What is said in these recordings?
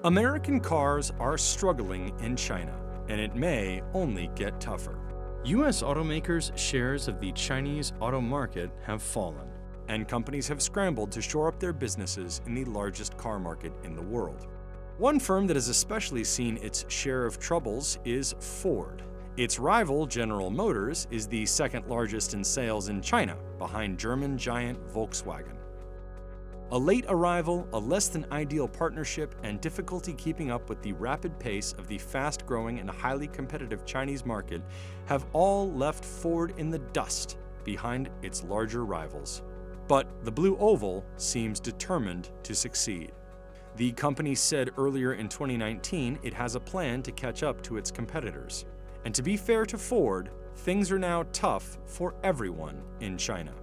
American cars are struggling in China, and it may only get tougher. U.S. automakers' shares of the Chinese auto market have fallen, and companies have scrambled to shore up their businesses in the largest car market in the world. One firm that has especially seen its share of troubles is Ford. Its rival, General Motors, is the second largest in sales in China, behind German giant Volkswagen. A late arrival, a less-than-ideal partnership, and difficulty keeping up with the rapid pace of the fast-growing and highly competitive Chinese market have all left Ford in the dust behind its larger rivals. But the Blue Oval seems determined to succeed. The company said earlier in 2019 it has a plan to catch up to its competitors. And to be fair to Ford, things are now tough for everyone in China.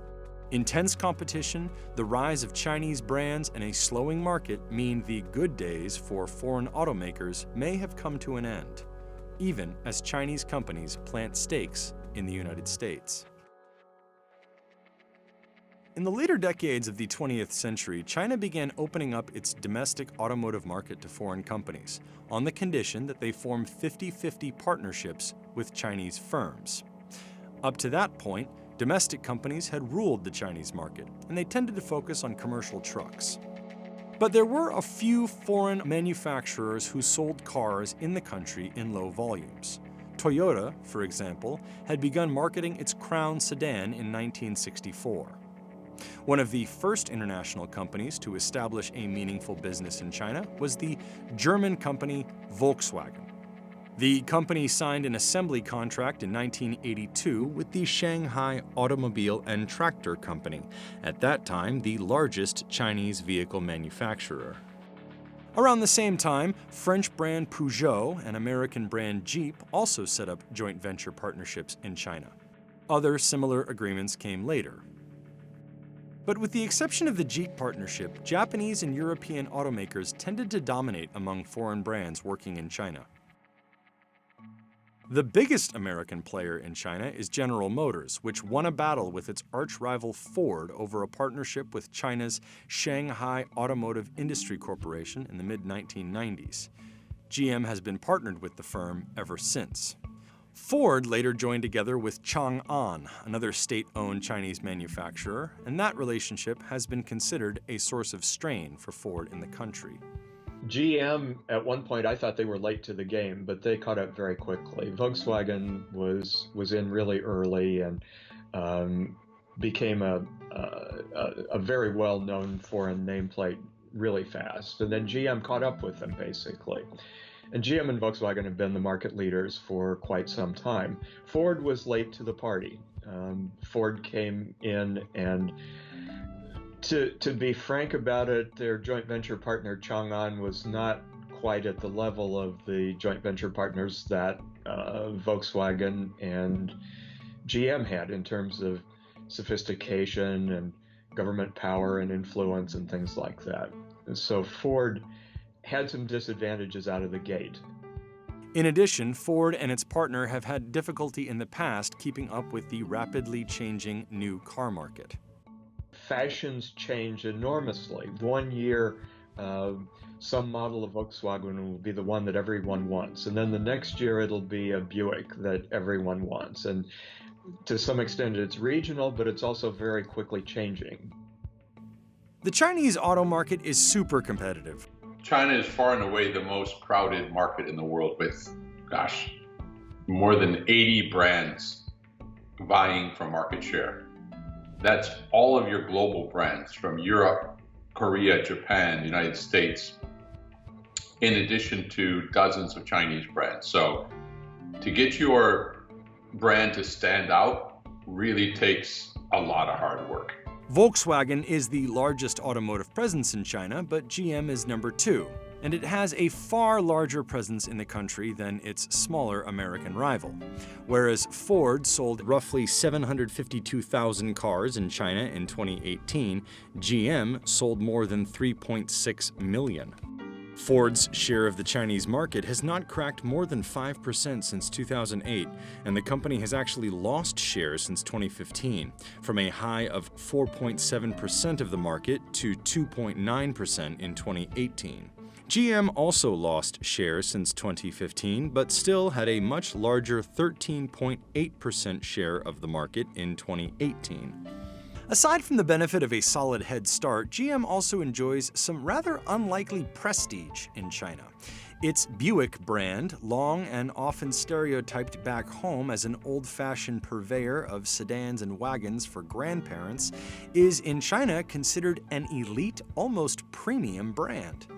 Intense competition, the rise of Chinese brands, and a slowing market mean the good days for foreign automakers may have come to an end, even as Chinese companies plant stakes in the United States. In the later decades of the 20th century, China began opening up its domestic automotive market to foreign companies, on the condition that they form 50-50 partnerships with Chinese firms. Up to that point, domestic companies had ruled the Chinese market, and they tended to focus on commercial trucks. But there were a few foreign manufacturers who sold cars in the country in low volumes. Toyota, for example, had begun marketing its Crown sedan in 1964. One of the first international companies to establish a meaningful business in China was the German company Volkswagen. The company signed an assembly contract in 1982 with the Shanghai Automobile and Tractor Company, at that time the largest Chinese vehicle manufacturer. Around the same time, French brand Peugeot and American brand Jeep also set up joint venture partnerships in China. Other similar agreements came later. But with the exception of the Jeep partnership, Japanese and European automakers tended to dominate among foreign brands working in China. The biggest American player in China is General Motors, which won a battle with its arch-rival Ford over a partnership with China's Shanghai Automotive Industry Corporation in the mid-1990s. GM has been partnered with the firm ever since. Ford later joined together with Chang'an, another state-owned Chinese manufacturer, and that relationship has been considered a source of strain for Ford in the country. GM, at one point, I thought they were late to the game, but they caught up very quickly. Volkswagen was in really early and became a very well-known foreign nameplate really fast. And then GM caught up with them, basically. And GM and Volkswagen have been the market leaders for quite some time. Ford was late to the party. Ford came in and To be frank about it, their joint venture partner Chang'an was not quite at the level of the joint venture partners that Volkswagen and GM had in terms of sophistication and government power and influence and things like that. And so Ford had some disadvantages out of the gate. In addition, Ford and its partner have had difficulty in the past keeping up with the rapidly changing new car market. Fashions change enormously. One year, some model of Volkswagen will be the one that everyone wants, and then the next year it'll be a Buick that everyone wants. And to some extent it's regional, but it's also very quickly changing. The Chinese auto market is super competitive. China is far and away the most crowded market in the world with, more than 80 brands vying for market share. That's all of your global brands from Europe, Korea, Japan, the United States, in addition to dozens of Chinese brands. So to get your brand to stand out really takes a lot of hard work. Volkswagen is the largest automotive presence in China, but GM is number 2, and it has a far larger presence in the country than its smaller American rival. Whereas Ford sold roughly 752,000 cars in China in 2018, GM sold more than 3.6 million. Ford's share of the Chinese market has not cracked more than 5% since 2008, and the company has actually lost shares since 2015, from a high of 4.7% of the market to 2.9% in 2018. GM also lost shares since 2015, but still had a much larger 13.8% share of the market in 2018. Aside from the benefit of a solid head start, GM also enjoys some rather unlikely prestige in China. Its Buick brand, long and often stereotyped back home as an old-fashioned purveyor of sedans and wagons for grandparents, is in China considered an elite, almost premium brand.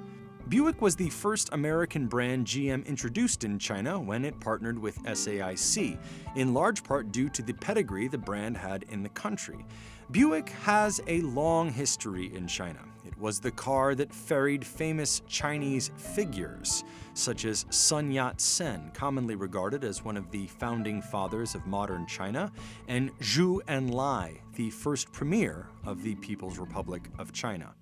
Buick was the first American brand GM introduced in China when it partnered with SAIC, in large part due to the pedigree the brand had in the country. Buick has a long history in China. It was the car that ferried famous Chinese figures, such as Sun Yat-sen, commonly regarded as one of the founding fathers of modern China, and Zhou Enlai, the first premier of the People's Republic of China.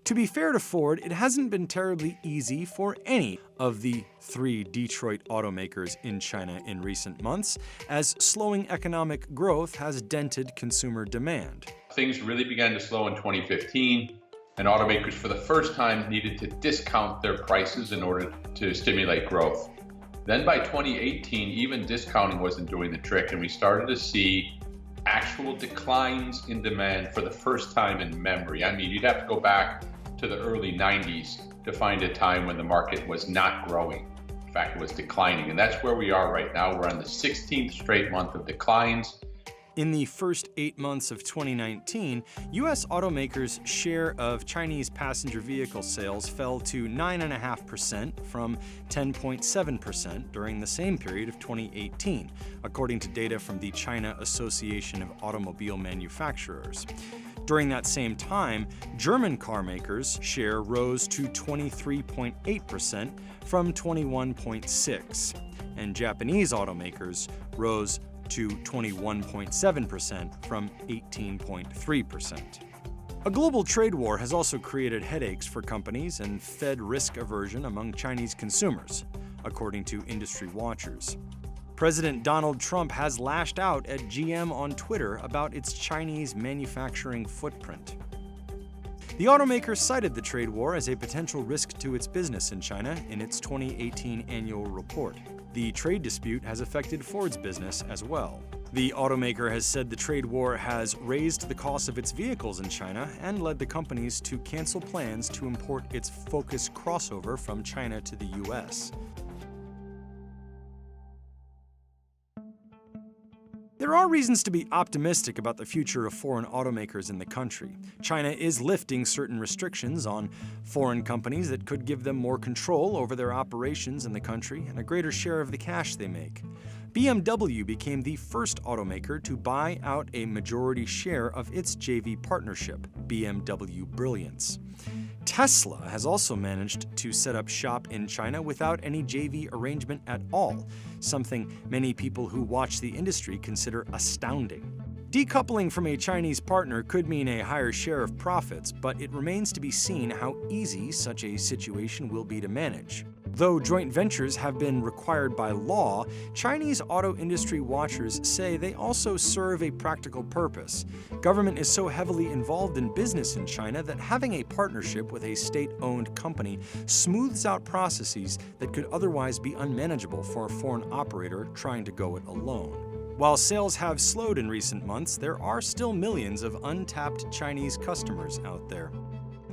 To be fair to Ford, it hasn't been terribly easy for any of the three Detroit automakers in China in recent months, as slowing economic growth has dented consumer demand. Things really began to slow in 2015, and automakers for the first time needed to discount their prices in order to stimulate growth. Then by 2018, even discounting wasn't doing the trick, and we started to see actual declines in demand for the first time in memory. I mean, you'd have to go back to the early 90s to find a time when the market was not growing. In fact, it was declining, and that's where we are right now. We're on the 16th straight month of declines. In the first 8 months of 2019, U.S. automakers' share of Chinese passenger vehicle sales fell to 9.5% from 10.7% during the same period of 2018, according to data from the China Association of Automobile Manufacturers. During that same time, German carmakers' share rose to 23.8% from 21.6%, and Japanese automakers rose to 21.7% from 18.3%. A global trade war has also created headaches for companies and fed risk aversion among Chinese consumers, according to industry watchers. President Donald Trump has lashed out at GM on Twitter about its Chinese manufacturing footprint. The automaker cited the trade war as a potential risk to its business in China in its 2018 annual report. The trade dispute has affected Ford's business as well. The automaker has said the trade war has raised the cost of its vehicles in China and led the companies to cancel plans to import its Focus crossover from China to the U.S. There are reasons to be optimistic about the future of foreign automakers in the country. China is lifting certain restrictions on foreign companies that could give them more control over their operations in the country and a greater share of the cash they make. BMW became the first automaker to buy out a majority share of its JV partnership, BMW Brilliance. Tesla has also managed to set up shop in China without any JV arrangement at all, something many people who watch the industry consider astounding. Decoupling from a Chinese partner could mean a higher share of profits, but it remains to be seen how easy such a situation will be to manage. Though joint ventures have been required by law, Chinese auto industry watchers say they also serve a practical purpose. Government is so heavily involved in business in China that having a partnership with a state-owned company smooths out processes that could otherwise be unmanageable for a foreign operator trying to go it alone. While sales have slowed in recent months, there are still millions of untapped Chinese customers out there.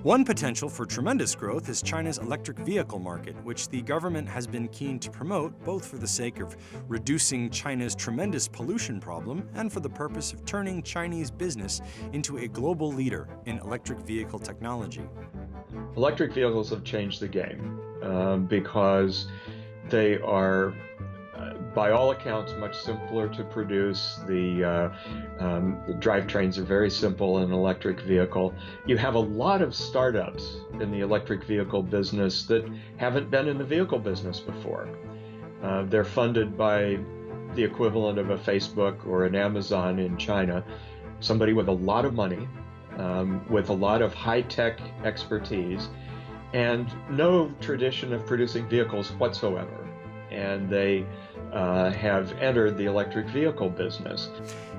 One potential for tremendous growth is China's electric vehicle market, which the government has been keen to promote both for the sake of reducing China's tremendous pollution problem and for the purpose of turning Chinese business into a global leader in electric vehicle technology. Electric vehicles have changed the game because they are, by all accounts, much simpler to produce. The drivetrains are very simple in an electric vehicle. You have a lot of startups in the electric vehicle business that haven't been in the vehicle business before. They're funded by the equivalent of a Facebook or an Amazon in China, somebody with a lot of money, with a lot of high-tech expertise, and no tradition of producing vehicles whatsoever. and they have entered the electric vehicle business.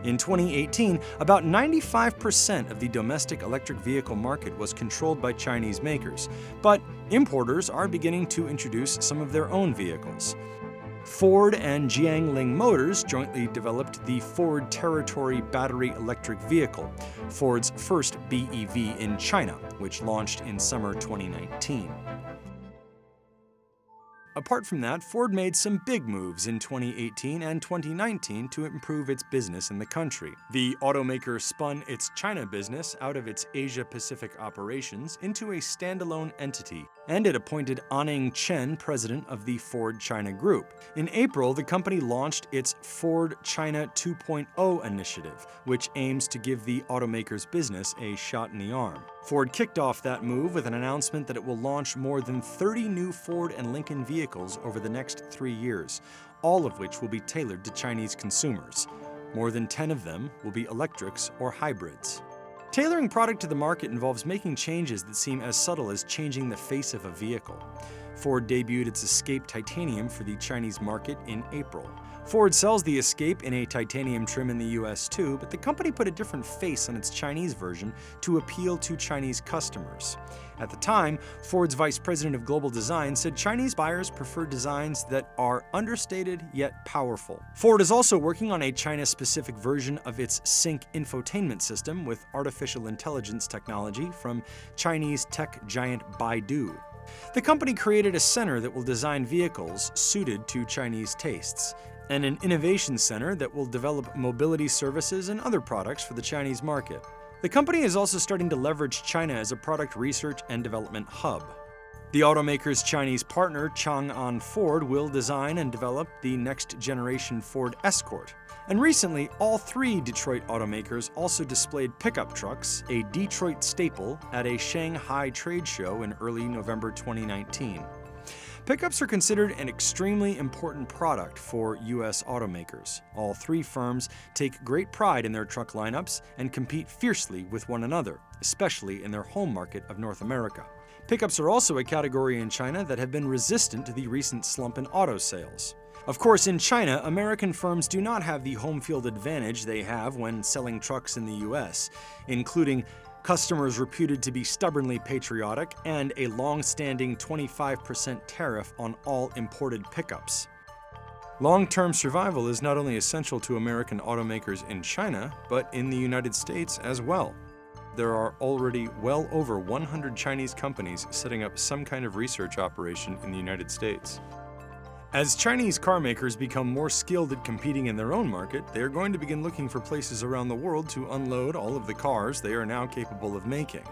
In 2018, about 95% of the domestic electric vehicle market was controlled by Chinese makers, but importers are beginning to introduce some of their own vehicles. Ford and Jiangling Motors jointly developed the Ford Territory battery electric vehicle, Ford's first BEV in China, which launched in summer 2019. Apart from that, Ford made some big moves in 2018 and 2019 to improve its business in the country. The automaker spun its China business out of its Asia-Pacific operations into a standalone entity, and it appointed Anning Chen president of the Ford China Group. In April, the company launched its Ford China 2.0 initiative, which aims to give the automaker's business a shot in the arm. Ford kicked off that move with an announcement that it will launch more than 30 new Ford and Lincoln vehicles over the next 3 years, all of which will be tailored to Chinese consumers. More than 10 of them will be electrics or hybrids. Tailoring product to the market involves making changes that seem as subtle as changing the face of a vehicle. Ford debuted its Escape Titanium for the Chinese market in April. Ford sells the Escape in a titanium trim in the US too, but the company put a different face on its Chinese version to appeal to Chinese customers. At the time, Ford's vice president of global design said Chinese buyers prefer designs that are understated yet powerful. Ford is also working on a China-specific version of its Sync infotainment system with artificial intelligence technology from Chinese tech giant Baidu. The company created a center that will design vehicles suited to Chinese tastes, and an innovation center that will develop mobility services and other products for the Chinese market. The company is also starting to leverage China as a product research and development hub. The automaker's Chinese partner, Chang'an Ford, will design and develop the next-generation Ford Escort. And recently, all 3 Detroit automakers also displayed pickup trucks, a Detroit staple, at a Shanghai trade show in early November 2019. Pickups are considered an extremely important product for U.S. automakers. All 3 firms take great pride in their truck lineups and compete fiercely with one another, especially in their home market of North America. Pickups are also a category in China that have been resistant to the recent slump in auto sales. Of course, in China, American firms do not have the home field advantage they have when selling trucks in the U.S., including customers reputed to be stubbornly patriotic, and a long-standing 25% tariff on all imported pickups. Long-term survival is not only essential to American automakers in China, but in the United States as well. There are already well over 100 Chinese companies setting up some kind of research operation in the United States. As Chinese car makers become more skilled at competing in their own market, they are going to begin looking for places around the world to unload all of the cars they are now capable of making.